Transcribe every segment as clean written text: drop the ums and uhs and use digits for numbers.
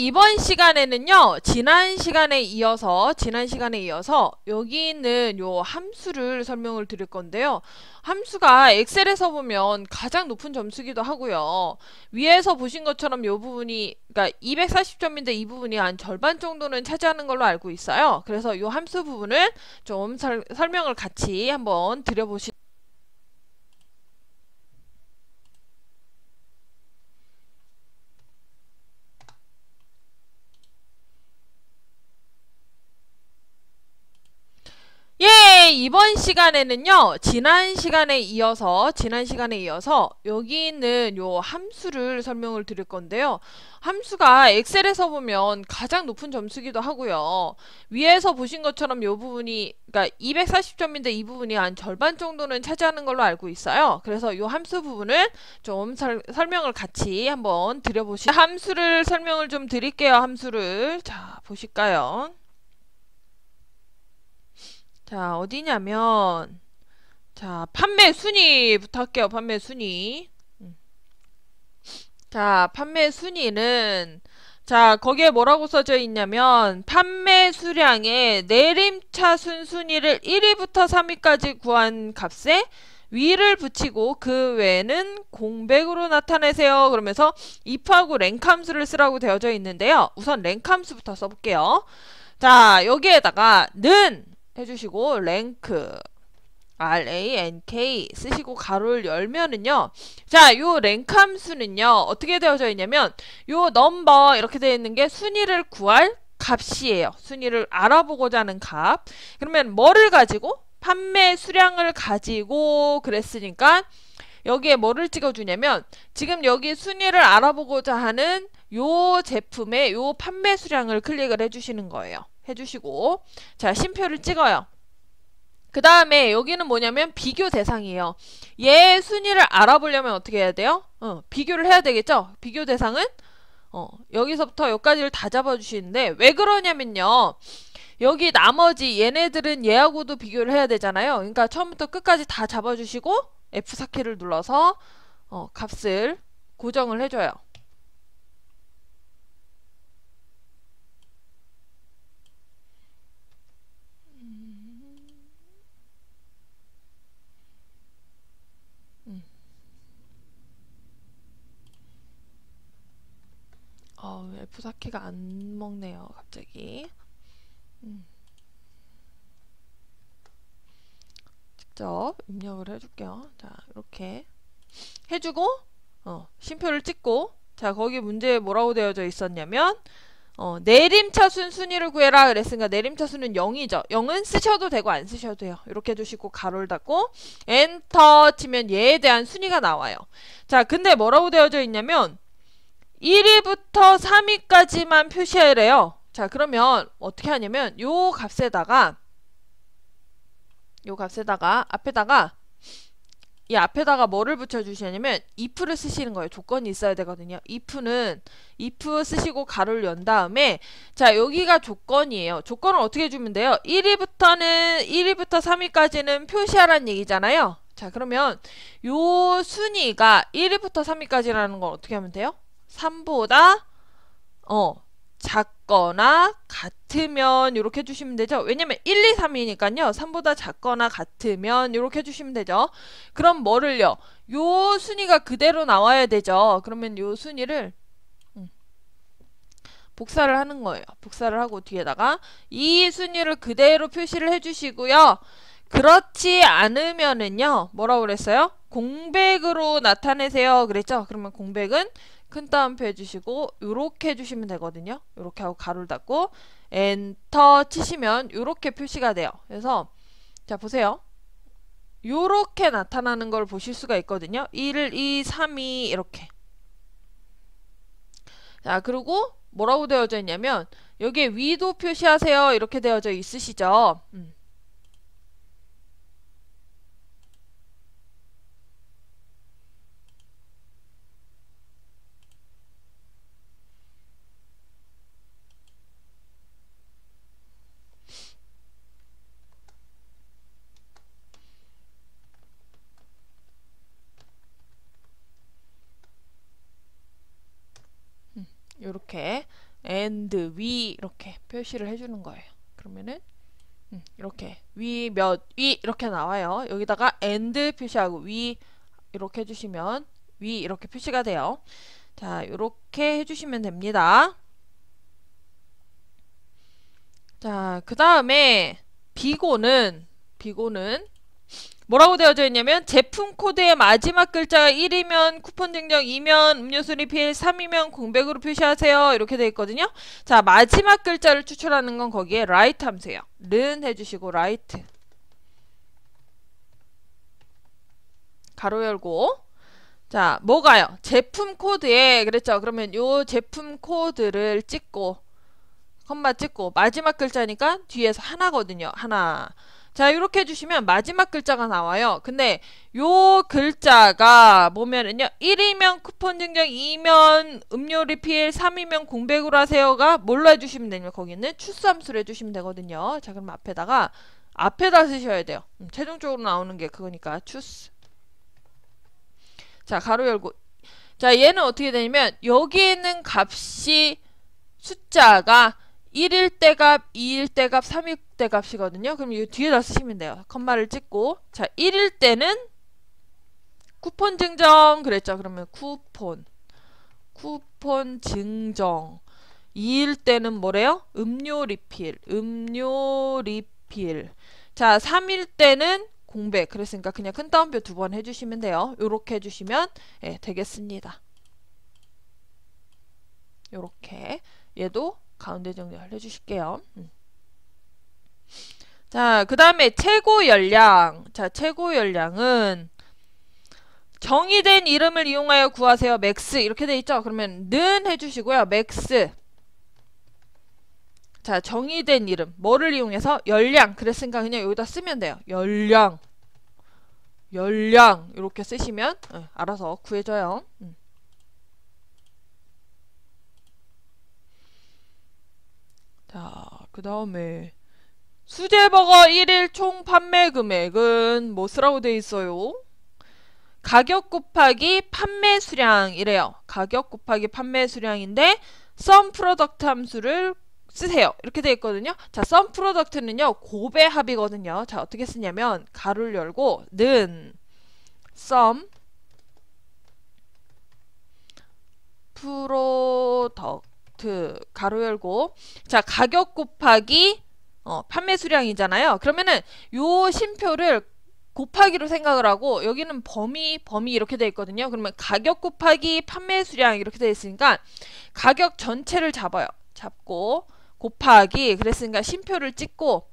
이번 시간에는요, 지난 시간에 이어서 여기 있는 요 함수를 설명을 드릴 건데요. 함수가 엑셀에서 보면 가장 높은 점수기도 하고요. 위에서 보신 것처럼 요 부분이, 그러니까 240점인데 이 부분이 한 절반 정도는 차지하는 걸로 알고 있어요. 그래서 요 함수 부분을 좀 설명을 같이 한번 드려보시. 예, 이번 시간에는요, 지난 시간에 이어서 여기 있는 요 함수를 설명을 드릴 건데요. 함수가 엑셀에서 보면 가장 높은 점수기도 하고요. 위에서 보신 것처럼 요 부분이, 그러니까 240점인데 이 부분이 한 절반 정도는 차지하는 걸로 알고 있어요. 그래서 요 함수 부분을 좀 설명을 같이 한번 함수를 설명을 좀 드릴게요. 함수를. 자, 보실까요? 자, 어디냐면, 자, 판매 순위부터 할게요. 판매 순위. 자, 판매 순위는, 자, 거기에 뭐라고 써져 있냐면, 판매 수량의 내림차순 순위를 1위부터 3위까지 구한 값에 위를 붙이고 그 외에는 공백으로 나타내세요. 그러면서 if하고 랭크 함수를 쓰라고 되어져 있는데요. 우선 랭크 함수부터 써볼게요. 자, 여기에다가 는 해주시고 랭크 rank 쓰시고 가로를 열면은요. 자, 요 랭크 함수는요. 어떻게 되어져 있냐면 요 넘버 이렇게 되어 있는 게 순위를 구할 값이에요. 순위를 알아보고자 하는 값. 그러면 뭐를 가지고? 판매 수량을 가지고 그랬으니까 여기에 뭐를 찍어주냐면 지금 여기 순위를 알아보고자 하는 요 제품의 요 판매 수량을 클릭을 해주시는 거예요. 해주시고 자, 심표를 찍어요. 그 다음에 여기는 뭐냐면 비교 대상이에요. 얘 순위를 알아보려면 어떻게 해야 돼요? 비교를 해야 되겠죠? 비교 대상은 여기서부터 여기까지를 다 잡아주시는데 왜 그러냐면요. 여기 나머지 얘네들은 얘하고도 비교를 해야 되잖아요. 그러니까 처음부터 끝까지 다 잡아주시고 F4키를 눌러서 값을 고정을 해줘요. F4키가 안 먹네요. 갑자기. 직접 입력을 해줄게요. 자, 이렇게 해주고 심표를 찍고 자, 거기 문제에 뭐라고 되어져 있었냐면 내림차순 순위를 구해라 그랬으니까 내림차순은 0이죠. 0은 쓰셔도 되고 안 쓰셔도 돼요. 이렇게 해주시고 가로를 닫고 엔터 치면 얘에 대한 순위가 나와요. 자, 근데 뭐라고 되어져 있냐면 1위부터 3위까지만 표시하래요. 자, 그러면 어떻게 하냐면 요 값에다가 앞에다가 이 앞에다가 뭐를 붙여주시냐면 if를 쓰시는 거예요. 조건이 있어야 되거든요. if 쓰시고 가로를 연 다음에 자, 여기가 조건이에요. 조건을 어떻게 해주면 돼요? 1위부터 3위까지는 표시하라는 얘기잖아요. 자, 그러면 요 순위가 1위부터 3위까지라는 걸 어떻게 하면 돼요? 3보다 작거나 같으면 이렇게 해주시면 되죠. 왜냐면 1, 2, 3이니까요. 3보다 작거나 같으면 이렇게 해주시면 되죠. 그럼 뭐를요? 요 순위가 그대로 나와야 되죠. 그러면 요 순위를 복사를 하는 거예요. 복사를 하고 뒤에다가 이 순위를 그대로 표시를 해주시고요. 그렇지 않으면은요. 뭐라고 그랬어요? 공백으로 나타내세요. 그랬죠? 그러면 공백은 큰 따옴표 해주시고 요렇게 해주시면 되거든요. 요렇게 하고 가로를 닫고 엔터 치시면 요렇게 표시가 돼요. 그래서 자, 보세요. 요렇게 나타나는 걸 보실 수가 있거든요. 1, 2, 3이 이렇게. 자, 그리고 뭐라고 되어져 있냐면 여기에 위도 표시하세요. 이렇게 되어져 있으시죠. 요렇게 and 위 이렇게 표시를 해주는 거예요. 그러면은 이렇게 위 이렇게 나와요. 여기다가 and 표시하고 위 이렇게 해주시면 위 이렇게 표시가 돼요. 자, 이렇게 해주시면 됩니다. 자, 그 다음에 비고는 뭐라고 되어져 있냐면 제품 코드의 마지막 글자가 1이면 쿠폰 증정, 2면 음료수 리필, 3이면 공백으로 표시하세요. 이렇게 되어 있거든요. 자, 마지막 글자를 추출하는 건 거기에 write 함수예요. 는 해주시고 write 가로 열고 자, 뭐가요? 제품 코드에 그랬죠. 그러면 요 제품 코드를 찍고 컴마 찍고 마지막 글자니까 뒤에서 하나거든요. 하나. 자, 이렇게 해주시면 마지막 글자가 나와요. 근데 요 글자가 보면은요 1이면 쿠폰 증정, 2면 음료 리필, 3이면 공백으로 하세요가 뭘로 해주시면 되냐면 거기는 추스 함수로 해주시면 되거든요. 자, 그럼 앞에다 쓰셔야 돼요. 최종적으로 나오는 게 그거니까 추스. 자, 가로 열고 자, 얘는 어떻게 되냐면 여기 있는 값이 숫자가 1일 때 값, 2일 때 값, 3일 때 값이거든요. 그럼 이 뒤에다 쓰시면 돼요. 컴마를 찍고 자, 1일 때는 쿠폰 증정 그랬죠. 그러면 쿠폰 증정 2일 때는 뭐래요? 음료 리필 자, 3일 때는 공백 그랬으니까 그냥 큰 따옴표 2번 해주시면 돼요. 요렇게 해주시면 되겠습니다. 요렇게 얘도 가운데 정렬 해주실게요. 자, 그 다음에 최고 열량. 자, 최고 열량은 정의된 이름을 이용하여 구하세요. 맥스 이렇게 돼 있죠. 그러면 는 해주시고요. 맥스. 자, 정의된 이름 뭐를 이용해서 열량 그랬으니까 그냥 여기다 쓰면 돼요. 열량 이렇게 쓰시면 알아서 구해줘요. 자, 그 다음에 수제버거 1일 총 판매 금액은 뭐 쓰라고 돼 있어요? 가격 곱하기 판매 수량이래요. 가격 곱하기 판매 수량인데 sum product 함수를 쓰세요. 이렇게 돼 있거든요. 자, sum product는요 곱의 합이거든요. 자, 어떻게 쓰냐면 가로를 열고 는 sum product 가로 열고 자, 가격 곱하기 판매 수량이잖아요. 그러면은 요 심표를 곱하기로 생각을 하고 여기는 범위 이렇게 되어 있거든요. 그러면 가격 곱하기 판매 수량 이렇게 되어 있으니까 가격 전체를 잡아요. 잡고 곱하기 그랬으니까 심표를 찍고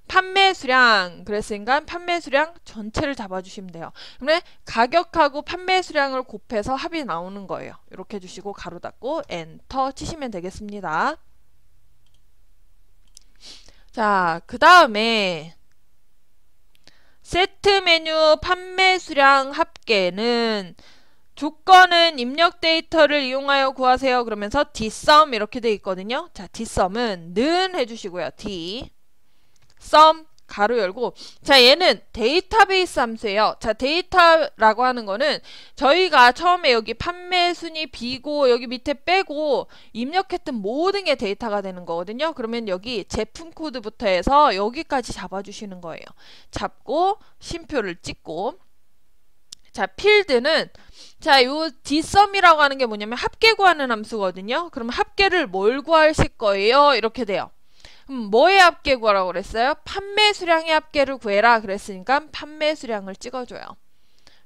판매 수량 그랬으니까 판매 수량 전체를 잡아주시면 돼요. 그러면 가격하고 판매 수량을 곱해서 합이 나오는 거예요. 이렇게 해주시고 가로 닫고 엔터 치시면 되겠습니다. 자, 그 다음에 세트 메뉴 판매 수량 합계는 조건은 입력 데이터를 이용하여 구하세요. 그러면서 dsum 이렇게 돼 있거든요. 자, dsum은 는 해주시고요. dsum 가로 열고 자, 얘는 데이터베이스 함수예요. 자, 데이터라고 하는 거는 저희가 처음에 여기 판매 순위 비고 여기 밑에 빼고 입력했던 모든 게 데이터가 되는 거거든요. 그러면 여기 제품 코드부터 해서 여기까지 잡아주시는 거예요. 잡고 심표를 찍고 자, 필드는 자, 요 dsum이라고 하는 게 뭐냐면 합계 구하는 함수거든요. 그럼 합계를 뭘 구하실 거예요? 이렇게 돼요. 뭐의 합계 구하라고 그랬어요? 판매 수량의 합계를 구해라 그랬으니까 판매 수량을 찍어줘요.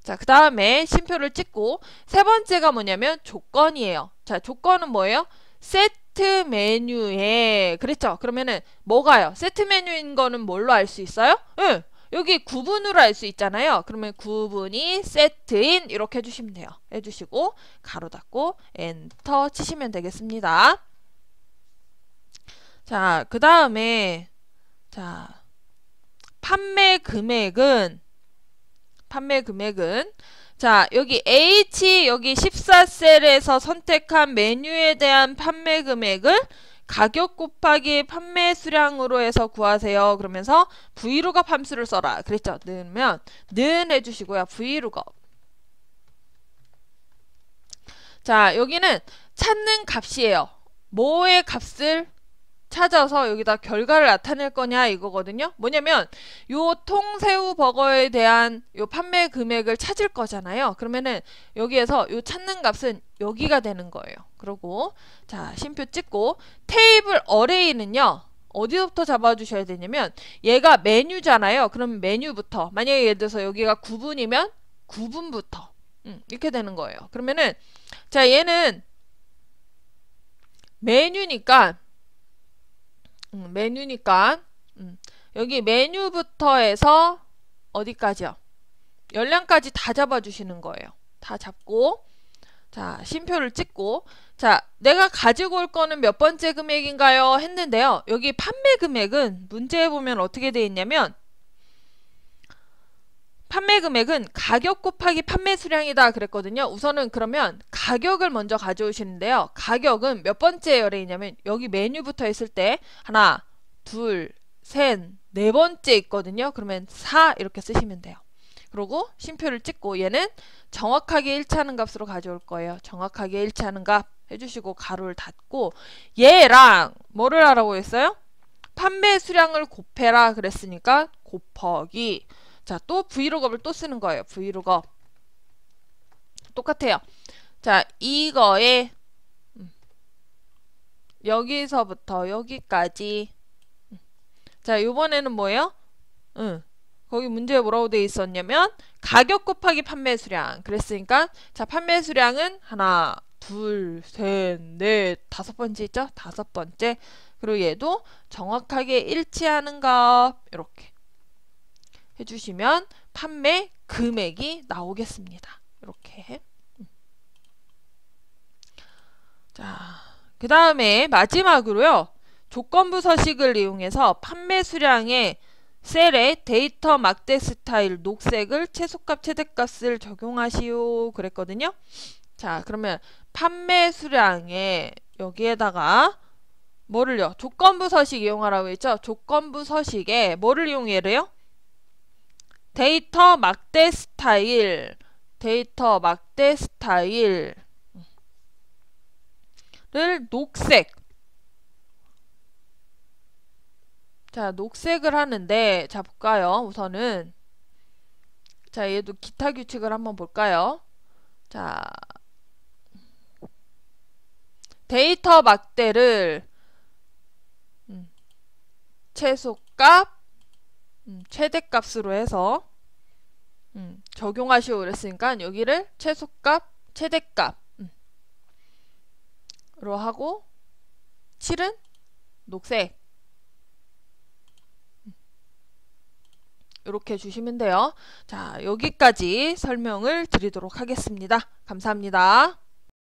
자, 그 다음에 심표를 찍고 세 번째가 뭐냐면 조건이에요. 자, 조건은 뭐예요? 세트 메뉴에 그랬죠? 그러면은 뭐가요? 세트 메뉴인 거는 뭘로 알 수 있어요? 응. 여기 구분으로 알 수 있잖아요. 그러면 구분이 세트인 이렇게 해주시면 돼요. 해주시고 가로 닫고 엔터 치시면 되겠습니다. 자, 그 다음에 자, 판매 금액은 자, 여기 H 여기 14셀에서 선택한 메뉴에 대한 판매 금액을 가격 곱하기 판매 수량으로 해서 구하세요. 그러면서 vlookup 함수를 써라. 그랬죠? 넣으면 는 해주시고요. vlookup. 자, 여기는 찾는 값이에요. 뭐의 값을 찾아서 여기다 결과를 나타낼 거냐 이거거든요. 뭐냐면 요 통새우 버거에 대한 요 판매 금액을 찾을 거잖아요. 그러면은 여기에서 요 찾는 값은 여기가 되는 거예요. 그리고 자, 쉼표 찍고 테이블 어레이는요. 어디서부터 잡아주셔야 되냐면 얘가 메뉴잖아요. 그럼 메뉴부터, 만약에 예를 들어서 여기가 9분이면 9분부터 이렇게 되는 거예요. 그러면은 자, 얘는 메뉴니까 여기 메뉴부터 해서 어디까지요? 열량까지 다 잡아주시는 거예요. 다 잡고 자, 쉼표를 찍고 자, 내가 가지고 올 거는 몇 번째 금액인가요? 했는데요. 여기 판매 금액은 문제에 보면 어떻게 되어 있냐면 판매 금액은 가격 곱하기 판매 수량이다 그랬거든요. 우선은 그러면 가격을 먼저 가져오시는데요. 가격은 몇 번째 열애이냐면 여기 메뉴부터 했을 때 하나, 둘, 셋, 네 번째 있거든요. 그러면 4 이렇게 쓰시면 돼요. 그리고 쉼표를 찍고 얘는 정확하게 일치하는 값으로 가져올 거예요. 정확하게 일치하는 값 해주시고 가로를 닫고 얘랑 뭐를 하라고 했어요? 판매 수량을 곱해라 그랬으니까 곱하기 자, 또 브이로그업을 또 쓰는 거예요. 브이로그업 똑같아요. 자, 이거에 여기서부터 여기까지 자, 요번에는 뭐예요? 거기 문제에 뭐라고 돼 있었냐면 가격 곱하기 판매 수량 그랬으니까 자, 판매 수량은 하나, 둘, 셋, 넷, 다섯 번째 있죠? 다섯 번째. 그리고 얘도 정확하게 일치하는 값 이렇게 해주시면 판매 금액이 나오겠습니다. 이렇게. 자, 그 다음에 마지막으로요. 조건부 서식을 이용해서 판매 수량의 셀에 데이터 막대 스타일 녹색을 최소값 최대값을 적용하시오 그랬거든요. 자, 그러면 판매 수량에 여기에다가 뭐를요? 조건부 서식 이용하라고 했죠? 조건부 서식에 뭐를 이용해래요? 데이터 막대 스타일 를 녹색 자, 녹색을 하는데 자, 볼까요? 우선은 자, 얘도 기타 규칙을 한번 볼까요? 자, 데이터 막대를 최소값 최대값으로 해서 적용하시오 그랬으니까 여기를 최소값 최대값 로 하고 7은 녹색 이렇게 주시면 돼요. 자, 여기까지 설명을 드리도록 하겠습니다. 감사합니다.